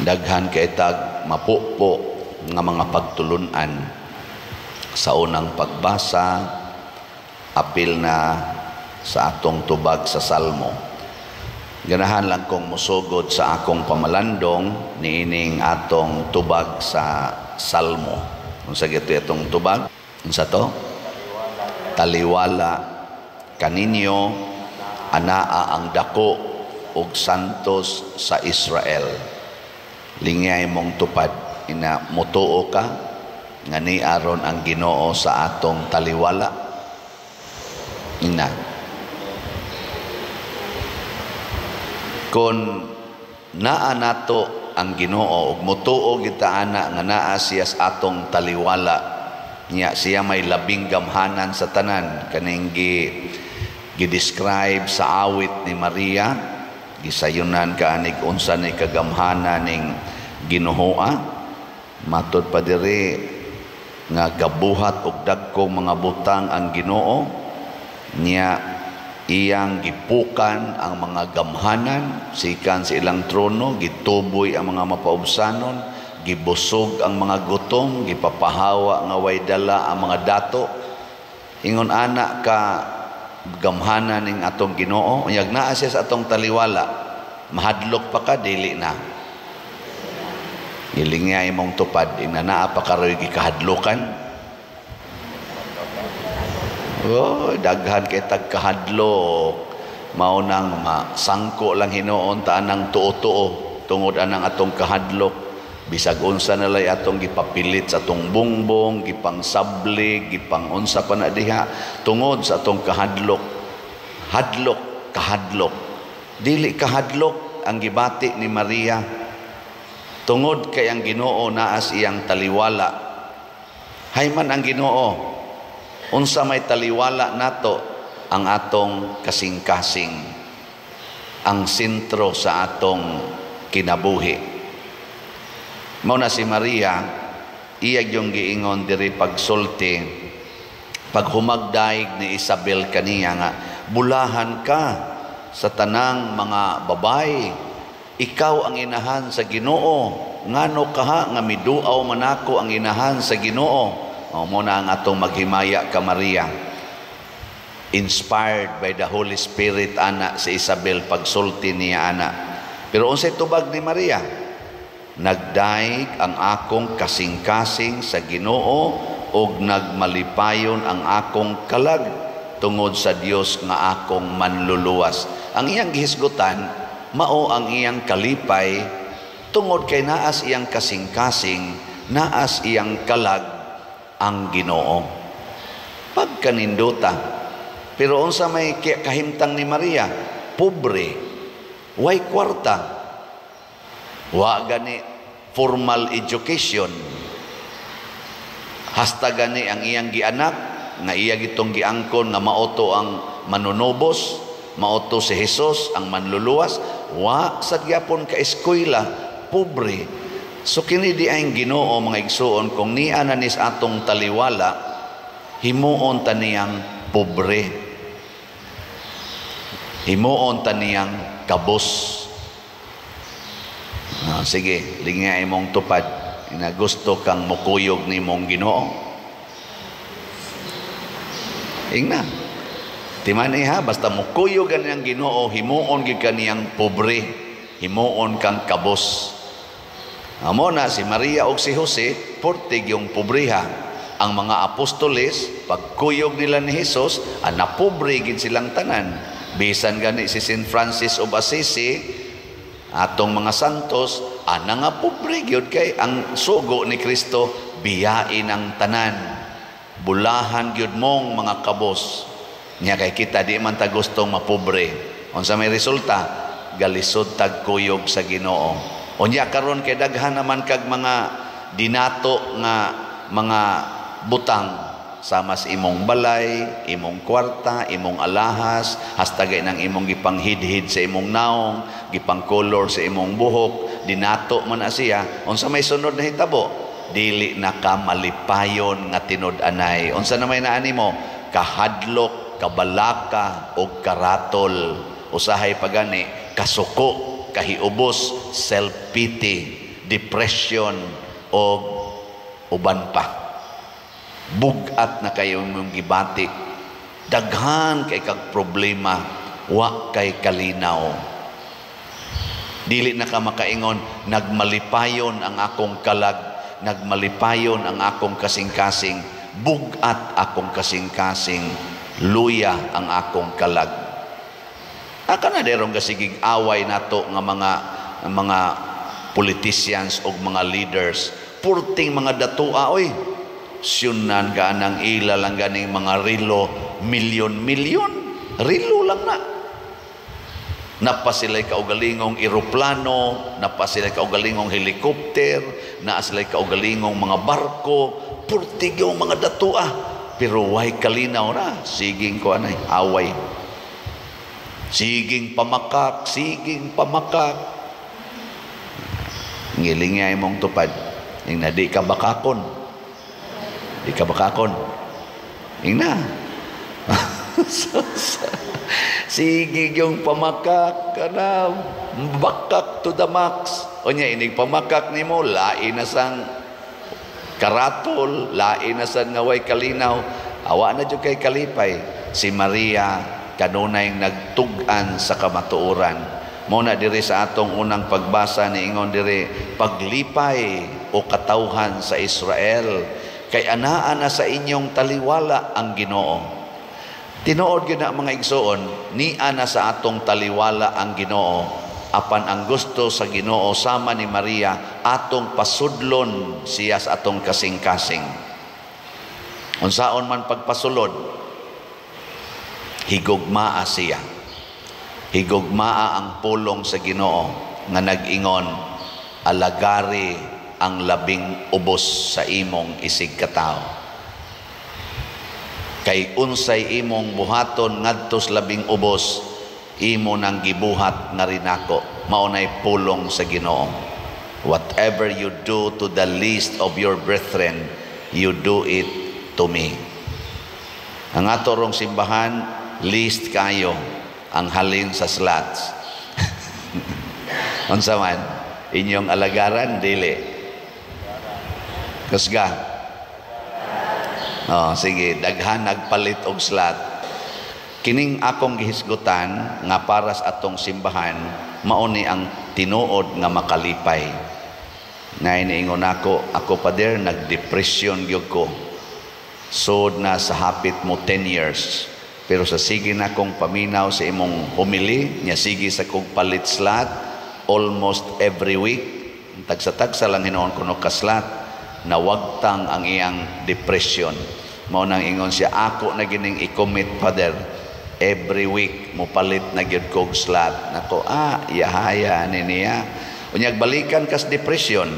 Daghan kay tag mapupo nga mga pagtulunan sa unang pagbasa, apil na sa atong tubag sa Salmo. Ganahan lang kong musugod sa akong pamalandong niining atong tubag sa Salmo. Unsa gito itong tubag? Unsa to? Taliwala kaninyo anaa ang dako ug santos sa Israel. Lingay mong tupad, ina mutuo ka nga ni aron ang Ginoo sa atong taliwala. Ina kun naa nato ang Ginoo ug mutuo kita ana nga naa siya sa atong taliwala, niya siya may labing gamhanan sa tanan. Kaning gi-describe sa awit ni Maria, gisayunan kaanig unsa ni kagamhanan ning Ginooa. Matud pa diri nga gabuhat og dagkong mga butang ang Ginoo, niya iyang gipukan ang mga gamhanan sikan sa ilang trono, gituboy ang mga mapaubsanon, gibusog ang mga gutom, gipapahawa nga way dala ang mga dato. Ingon ana ka gamhanan ning atong Ginoo, unyag naa siya sa atong taliwala, mahadlok pa ka dili na. Ilingay mong tupad, inanaa pa karoy gikahadlokan. Oh, daghan kay tagkahadlok. Maunang masangko lang hinuon ta anang tuo-tuo tungod anang atong kahadlok. Bisag unsa na lay atong gipapilit sa atong bungbong, gipangsablig, gipangunsa pa na diha tungod sa atong kahadlok. Hadlok, kahadlok. Dili kahadlok ang gibati ni Maria. Tungod kay ang Ginoo naas iyang taliwala. Hayman ang Ginoo, unsa may taliwala nato ang atong kasing-kasing, ang sentro sa atong kinabuhi. Mao na si Maria, iyag yung giingon diri pagsulti, pag humagdaig ni Isabel kaniya nga, bulahan ka sa tanang mga babae, ikaw ang inahan sa Ginoo, ngano kaha nga miduaw manako ang inahan sa Ginoo. Mo na ang atong maghimaya ka Maria, inspired by the Holy Spirit ana si Isabel pagsulti niya ana. Pero unsay tubag ni Maria? Nagdaig ang akong kasing-kasing sa Ginoo ug nagmalipayon ang akong kalag tungod sa Dios nga akong manluluwas. Ang iyang gihisgutan mao ang iyang kalipay tungod kay naas iyang kasing-kasing, naas iyang kalag ang Ginoo. Pagkaninduta. Pero unsa may kahimtang ni Maria? Pobre, way kwarta, wa gani formal education, hasta gani ang iyang gianak nga iya gitong giangkon nga maoto ang manunubos, maoto si Jesus ang manluluwas, wa sad gyapon ka eskwela, pobre. So kini di ay Ginoo mga igsuon, kung niya na nis atong taliwala, himuon ta niyang pobre, himuon ta niyang kabos. Sige, lingay mong tupad, ina gusto kang mukuyog ni mong Ginoo. Ingna timani ha, basta mukuyog kaniyang Ginoo, himuon gid kaniyang pobre, himuon kang kabos. Amo na si Maria o si Jose, portig yung pobriha. Ang mga apostoles, pagkuyog nila ni Jesus, napobre gid silang tanan. Bisan gani si Saint Francis of Assisi, atong mga santos, nga pobre gyud kay ang sugo ni Kristo biyain ang tanan. Bulahan gyud mong mga kabos. Nya kay kita di man ta gustong mapobre. Unsa may resulta? Galisod tag kuyog sa Ginoo. Unya karon kay daghan naman kag mga dinato nga mga butang sama sa imong balay, imong kwarta, imong alahas, hasta gay nang imong gipanghidhid sa imong naong, gipangkolor sa imong buhok, dinato man na siya. Unsa may sunod na hitabo? Dili na ka malipayon nga tinud-anay. Unsa na may naani mo? Kahadlok, kabalaka o karatol. Usahay pagani, kasuko, kahiubos, self-pity. depression o uban pa. Bugat na kayo mong gibati. Daghan kay kag problema, wa kay kalinaw. Dili na ka makaingon, nagmalipayon ang akong kalag, nagmalipayon ang akong kasing-kasing, bugat akong kasing-kasing, luya ang akong kalag. Aka na derong kasigig away nato nga mga politicians o mga leaders, purting mga datua, oy, syunan ka ng ila lang ganing mga rilo, milyon-milyon, rilo lang na. Napa sila'y kaugalingong eroplano, napa sila'y kaugalingong helikopter, naa sila'y kaugalingong mga barko, purtig yung mga datua. Pero way kalinaw na, siging ko anay, away. Siging pamakak, siging pamakak. Ngilingay mong tupad, yung na di ka bakakon. Di ka bakakon. Yung na. Sige yung pamakak ka na, bakak to the max. O niya, inig pamakak ni mo, lain na sang karatol, lain na sang ngaway kalinaw. Awa na dyan kay kalipay. Si Maria, kanunay nagtugan sa kamatuoran. Muna diri sa atong unang pagbasa ni ingon diri, paglipay o katawhan sa Israel, kay anaa na sa inyong taliwala ang Ginoo. Tinuod gyud na mga igsoon, ni ana sa atong taliwala ang Ginoo, apan ang gusto sa Ginoo sama ni Maria atong pasudlon siya sa atong kasing-kasing. Unsaon man pagpasulod, higugmaa siya. Higugmaa ang pulong sa Ginoo nga nag-ingon, alagari ang labing ubos sa imong isig katao. Kay unsay imong buhaton ngadtos labing ubos, imo nang gibuhat na rin ako. Maunay pulong sa Ginoo. Whatever you do to the least of your brethren, you do it to me. Ang atorong simbahan, least kayo ang halin sa slots. Unsa man inyong alagaran, dili. Kusga. Oh, sige, daghan nagpalit og slot. Kining akong gihisgutan nga para sa atong simbahan, mao ni ang tinuod nga makalipay. Nay niingon ako pader nagdepression gyud ko. Sod na sa hapit mo 10 years. Pero sa sige na kong paminaw sa imong humili, niya sige sa kong palit slot almost every week. Tagsa-tagsa lang hinoon ko no kaslat, nawagtang ang iyang depression. Mao nang ingon siya, ako na gining i-commit, Father, every week mo palit na gyud kog slot. Nako, yahaya ni niya. Unyag balikan kas depression.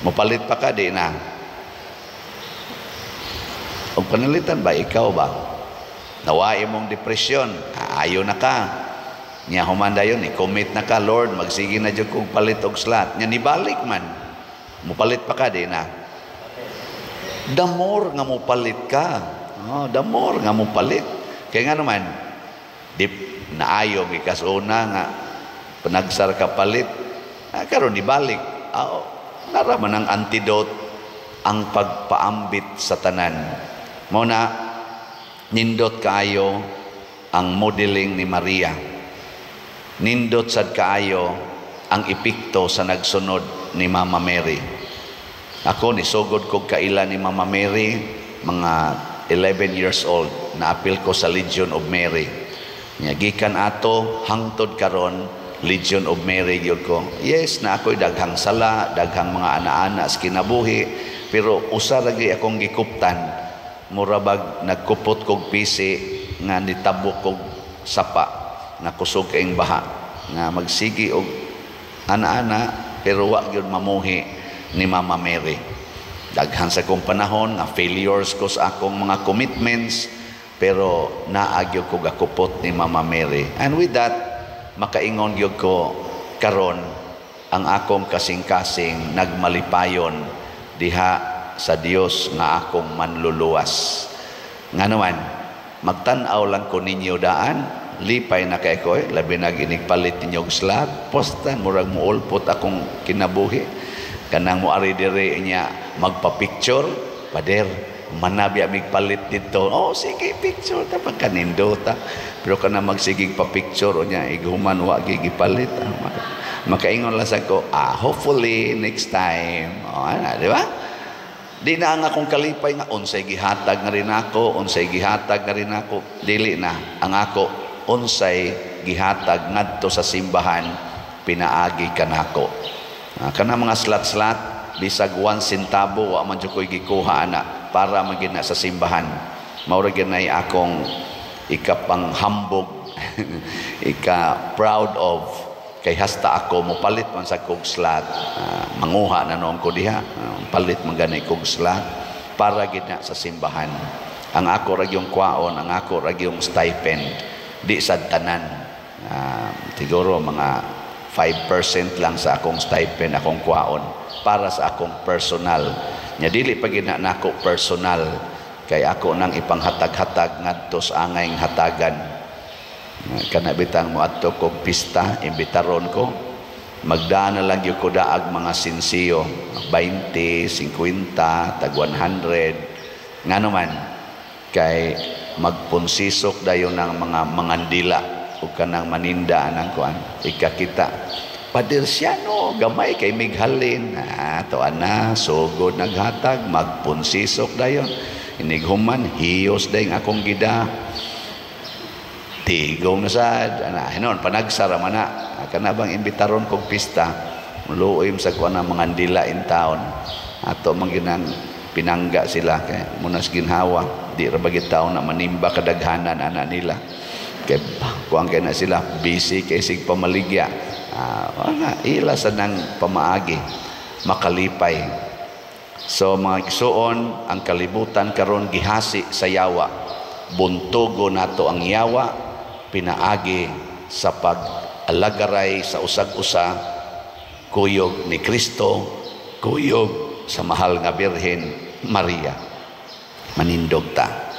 Mo palit pa ka di na. Og panalitan ba ikaw ba? Nawai mong depression, ayaw na ka. Nya humanda yun, i-commit na ka, Lord, magsige na dyan kong palit og slot. Nya nibalik man, mupalit pa ka, di na. The more nga mupalit ka, the more nga mupalit. Kaya nga naman, naayong ikasuna nga, panagsar ka palit, karon nibalik. Naraman ang antidote, ang pagpaambit sa tanan. Muna, nindot kaayo ang modeling ni Maria. Nindot sad kaayo ang epekto sa nagsunod ni Mama Mary. Ako nisugod kog kaila ni Mama Mary, mga 11 years old, naapil ko sa Legion of Mary. Gikan ato hangtod karon Legion of Mary gyud ko. Yes, na ako'y daghang sala, daghang mga ana-ana sa kinabuhi, pero usa lagi akong gikuptan. Murabag nagkupot kog pisi nga nitabok kog sapa nga kusog kaing baha nga magsigi og ana-ana pero wa gyud mamuhi ni Mama Mary. Daghan sa kong panahon nga failures ko sa akong mga commitments pero naagyo ko gakupot ni Mama Mary. And with that, makaingon gyud ko karon ang akong kasing-kasing nagmalipayon diha sa Dios nga akong manluluwas. Nga naman, magtanaw lang ko ninyo daan, lipay na kay ko labi na ginigpalit ninyo slot postan murag muulpot akong kinabuhi kanang mo ari dire niya magpa-picture pader manabi amig palit dito oh sige picture ta pagkanindota pero kana magsigig pa picture niya iguman wa gigipalit makaingon lang sa ko hopefully next time ana di ba di na ang akong kalipay nga unsay gihatag nga rin ako dili na ang ako unsay gihatag ngadto sa simbahan pinaagi kanako kana mga slat bisag 1 centavo wa man jud koy gikuha ana para magina sa simbahan mao ra ginay akong ikapang hambog ika proud of kay hasta ako mopalit man sa kog slot manguha na noon ko diha palit man ganay kog slot para gina sa simbahan ang ako ra yung kwaon ang ako ra yung stipend di sad tanan siguro mga 5% lang sa akong stipend akong kwaon para sa akong personal nya dili pa gina nako personal kay ako nang ipanghatag-hatag ngadto sa angayng hatagan kana bitang moadto kog pista imbitaron ko magdaan na lang yung ko daag mga sinsiyo 20, 50, tag 100 nga naman kay magpunsisok dayon ng mga mangandila o kanang maninda ng kuan ikakita pader siya no gamay kay mighalin to ana sugod naghatag magpunsisok dayon inighuman hiyos dayon akong gida tigong na sad ana hinon panagsara man na kana bang imbitaron kog pista muluoy sa kuan ang mga ndila in town ato manginang pinangga sila kay munas ginhawa di ra bagi tawo na manimba kadaghanan ana nila kay kuan kay na sila busy kay sig pamaligya ana ila sa nang pamaagi makalipay so mga igsuon ang kalibutan karon gihasi sa yawa buntugo nato ang yawa pinaagi sa pag-alagaray sa usag-usa kuyog ni Kristo kuyog sa mahal nga Birhen Maria manindog ta